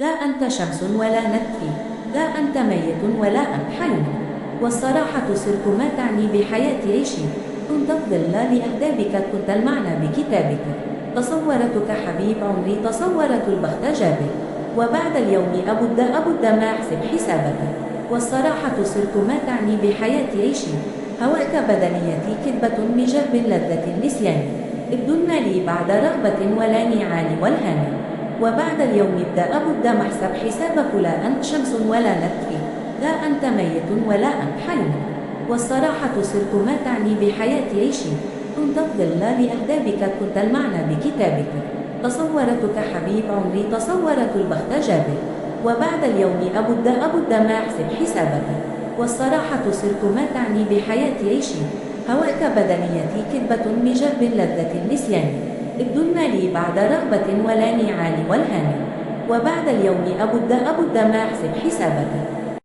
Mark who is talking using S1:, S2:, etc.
S1: لا أنت شمس ولا نتفي، لا أنت ميت ولا أنت حي. والصراحة سرك ما تعني بحياتي عيشي. كنت الظل لأهدابك، كنت المعنى بكتابك. تصورتك حبيب عمري، تصورت البخت جابك. وبعد اليوم أبد ما أحسب حسابك. والصراحة سرك ما تعني بحياتي عيشي. هواك بدنيتي كذبة بجهب لذة النسيان. ابدلنا لي بعد رغبة ولا نعال والهان. وبعد اليوم أبد ما أحسب حسابك. لا أنت شمس ولا نتفي، لا أنت ميت ولا أنت حي. والصراحة سرك ما تعني بحياتي عيشي. كنت الظل لأهدابك، كنت المعنى بكتابك. تصورتك حبيب عمري، تصورت البخت جابك. وبعد اليوم أبد ما أحسب حسابك. والصراحة سرك ما تعني بحياتي عيشي. هواك بدنيتي كذبة بجهب لذة النسيان. ابدلنا لي بعد رغبة ولا نعال والهان. وبعد اليوم أبد ما أحسب حسابك.